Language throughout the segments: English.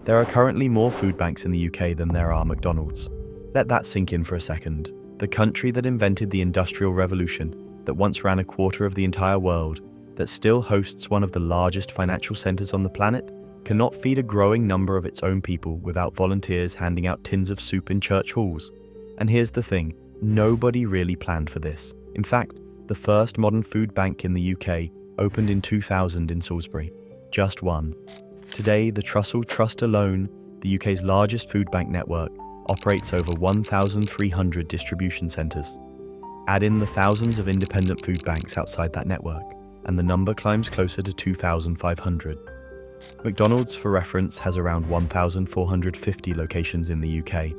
There are currently more food banks in the UK than there are McDonald's. Let that sink in for a second. The country that invented the Industrial Revolution, that once ran a quarter of the entire world, that still hosts one of the largest financial centres on the planet, cannot feed a growing number of its own people without volunteers handing out tins of soup in church halls. And here's the thing, nobody really planned for this. In fact, the first modern food bank in the UK opened in 2000 in Salisbury. Just one. Today, the Trussell Trust alone, the UK's largest food bank network, operates over 1,300 distribution centres. Add in the thousands of independent food banks outside that network, and the number climbs closer to 2,500. McDonald's, for reference, has around 1,450 locations in the UK.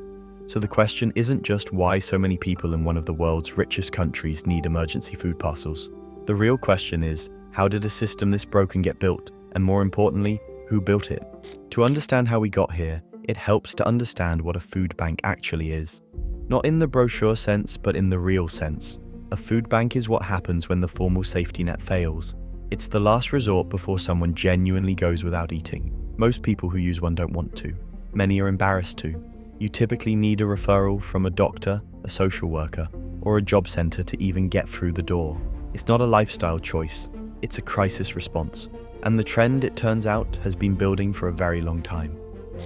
So the question isn't just why so many people in one of the world's richest countries need emergency food parcels. The real question is, how did a system this broken get built? And more importantly, who built it? To understand how we got here, it helps to understand what a food bank actually is. Not in the brochure sense, but in the real sense. A food bank is what happens when the formal safety net fails. It's the last resort before someone genuinely goes without eating. Most people who use one don't want to. Many are embarrassed to. You typically need a referral from a doctor, a social worker, or a job centre to even get through the door. It's not a lifestyle choice, it's a crisis response. And the trend, it turns out, has been building for a very long time.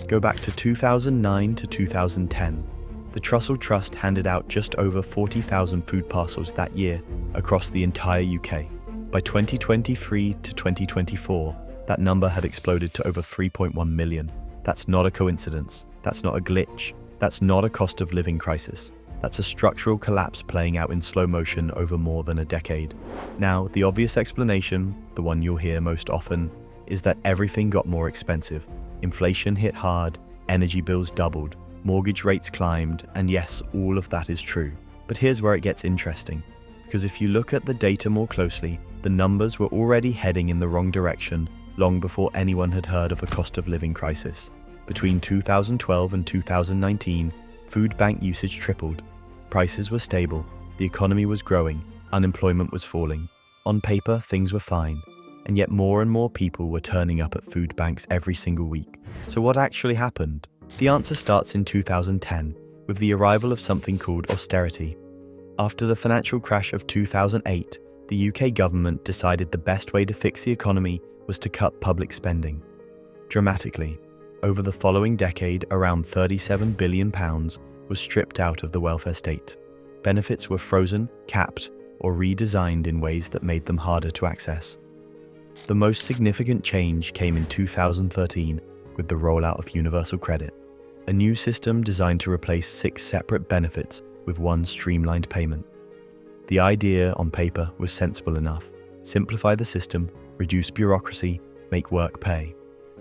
Go back to 2009 to 2010. The Trussell Trust handed out just over 40,000 food parcels that year across the entire UK. By 2023 to 2024, that number had exploded to over 3.1 million. That's not a coincidence. That's not a glitch. That's not a cost of living crisis. That's a structural collapse playing out in slow motion over more than a decade. Now, the obvious explanation, the one you'll hear most often, is that everything got more expensive. Inflation hit hard, energy bills doubled, mortgage rates climbed, and yes, all of that is true. But here's where it gets interesting, because if you look at the data more closely, the numbers were already heading in the wrong direction long before anyone had heard of a cost of living crisis. Between 2012 and 2019, food bank usage tripled. Prices were stable, the economy was growing, unemployment was falling. On paper, things were fine. And yet more and more people were turning up at food banks every single week. So what actually happened? The answer starts in 2010, with the arrival of something called austerity. After the financial crash of 2008, the UK government decided the best way to fix the economy was to cut public spending. Dramatically, over the following decade, around £37 billion was stripped out of the welfare state. Benefits were frozen, capped, or redesigned in ways that made them harder to access. The most significant change came in 2013 with the rollout of universal credit, a new system designed to replace 6 separate benefits with one streamlined payment. The idea on paper was sensible enough: simplify the system, reduce bureaucracy, make work pay.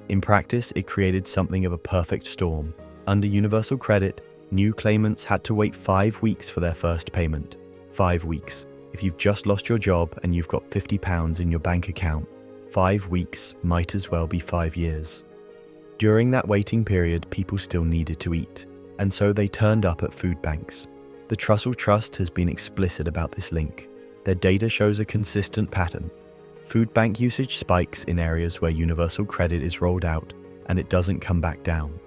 In practice, it created something of a perfect storm. Under universal credit, new claimants had to wait 5 weeks for their first payment. 5 weeks. If you've just lost your job and you've got £50 in your bank account, 5 weeks might as well be 5 years. During that waiting period, people still needed to eat, and so they turned up at food banks. The Trussell Trust has been explicit about this link. Their data shows a consistent pattern. Food bank usage spikes in areas where universal credit is rolled out, and it doesn't come back down.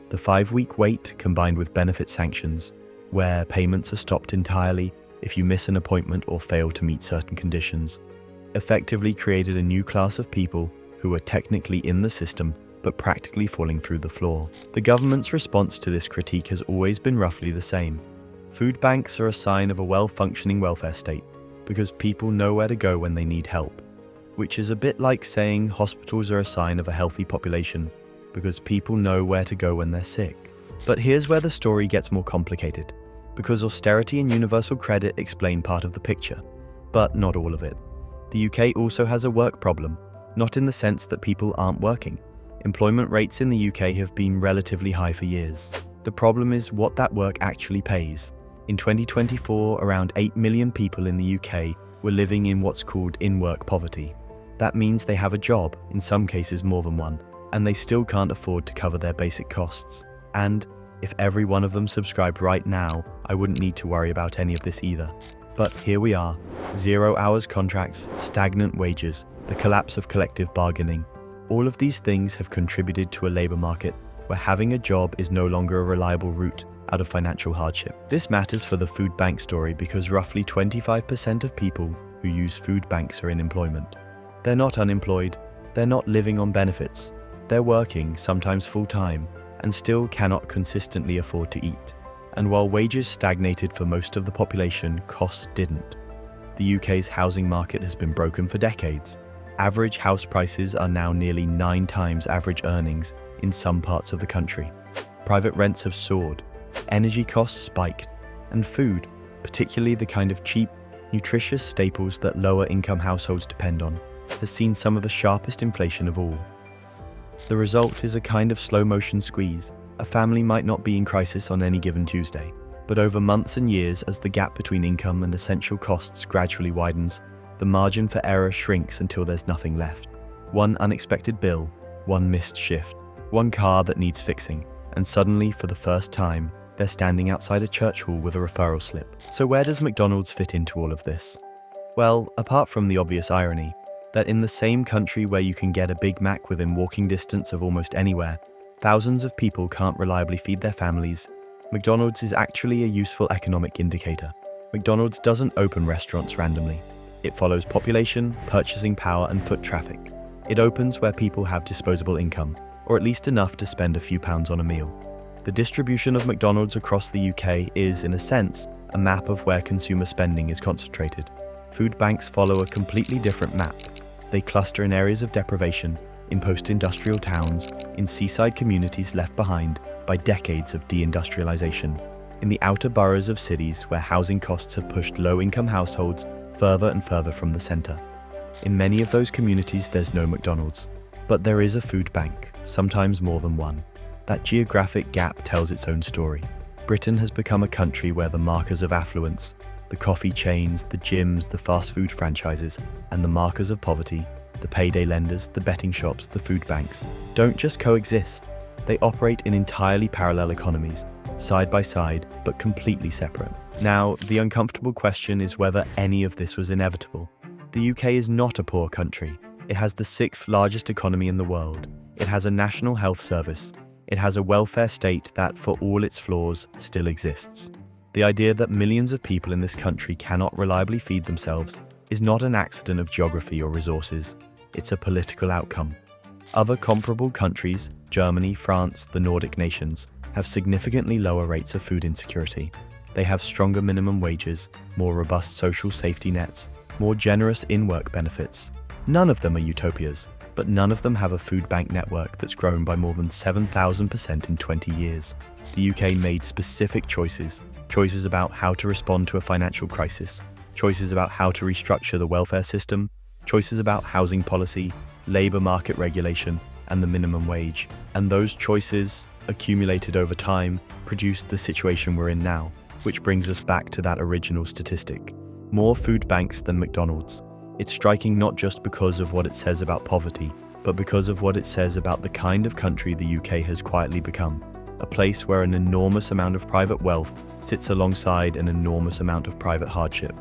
The 5-week wait, combined with benefit sanctions, where payments are stopped entirely if you miss an appointment or fail to meet certain conditions, effectively created a new class of people who were technically in the system but practically falling through the floor. The government's response to this critique has always been roughly the same. Food banks are a sign of a well-functioning welfare state because people know where to go when they need help, which is a bit like saying hospitals are a sign of a healthy population because people know where to go when they're sick. But here's where the story gets more complicated, because austerity and universal credit explain part of the picture, but not all of it. The UK also has a work problem, not in the sense that people aren't working. Employment rates in the UK have been relatively high for years. The problem is what that work actually pays. In 2024, around 8 million people in the UK were living in what's called in-work poverty. That means they have a job, in some cases more than one, and they still can't afford to cover their basic costs. And if every one of them subscribed right now, I wouldn't need to worry about any of this either. But here we are, 0 hours contracts, stagnant wages, the collapse of collective bargaining. All of these things have contributed to a labour market where having a job is no longer a reliable route out of financial hardship. This matters for the food bank story because roughly 25% of people who use food banks are in employment. They're not unemployed, they're not living on benefits, they're working, sometimes full-time, and still cannot consistently afford to eat. And while wages stagnated for most of the population, costs didn't. The UK's housing market has been broken for decades. Average house prices are now nearly 9 times average earnings in some parts of the country. Private rents have soared, energy costs spiked, and food, particularly the kind of cheap, nutritious staples that lower-income households depend on, has seen some of the sharpest inflation of all. The result is a kind of slow-motion squeeze. A family might not be in crisis on any given Tuesday, but over months and years, as the gap between income and essential costs gradually widens, the margin for error shrinks until there's nothing left. One unexpected bill, one missed shift, one car that needs fixing, and suddenly, for the first time, they're standing outside a church hall with a referral slip. So where does McDonald's fit into all of this? Well, apart from the obvious irony, that in the same country where you can get a Big Mac within walking distance of almost anywhere, thousands of people can't reliably feed their families, McDonald's is actually a useful economic indicator. McDonald's doesn't open restaurants randomly. It follows population, purchasing power, and foot traffic. It opens where people have disposable income, or at least enough to spend a few pounds on a meal. The distribution of McDonald's across the UK is, in a sense, a map of where consumer spending is concentrated. Food banks follow a completely different map. They cluster in areas of deprivation, in post-industrial towns, in seaside communities left behind by decades of deindustrialization, in the outer boroughs of cities where housing costs have pushed low-income households further and further from the center. In many of those communities, there's no McDonald's, but there is a food bank, sometimes more than one. That geographic gap tells its own story. Britain has become a country where the markers of affluence, the coffee chains, the gyms, the fast food franchises, and the markers of poverty, the payday lenders, the betting shops, the food banks, don't just coexist. They operate in entirely parallel economies, side by side, but completely separate. Now, the uncomfortable question is whether any of this was inevitable. The UK is not a poor country. It has the 6th largest economy in the world. It has a national health service. It has a welfare state that, for all its flaws, still exists. The idea that millions of people in this country cannot reliably feed themselves is not an accident of geography or resources. It's a political outcome. Other comparable countries, Germany, France, the Nordic nations, have significantly lower rates of food insecurity. They have stronger minimum wages, more robust social safety nets, more generous in-work benefits. None of them are utopias, but none of them have a food bank network that's grown by more than 7,000% in 20 years. The UK made specific choices about how to respond to a financial crisis, choices about how to restructure the welfare system, choices about housing policy, labour market regulation, and the minimum wage. And those choices, accumulated over time, produced the situation we're in now, which brings us back to that original statistic. More food banks than McDonald's. It's striking not just because of what it says about poverty, but because of what it says about the kind of country the UK has quietly become. A place where an enormous amount of private wealth sits alongside an enormous amount of private hardship.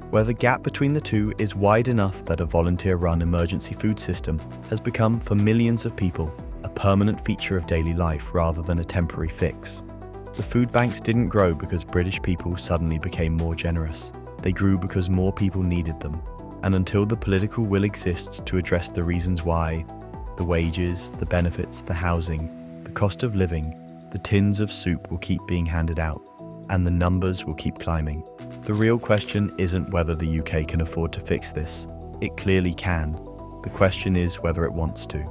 Where the gap between the two is wide enough that a volunteer-run emergency food system has become, for millions of people, a permanent feature of daily life rather than a temporary fix. The food banks didn't grow because British people suddenly became more generous. They grew because more people needed them. And until the political will exists to address the reasons why, the wages, the benefits, the housing, the cost of living, the tins of soup will keep being handed out, and the numbers will keep climbing. The real question isn't whether the UK can afford to fix this. It clearly can. The question is whether it wants to.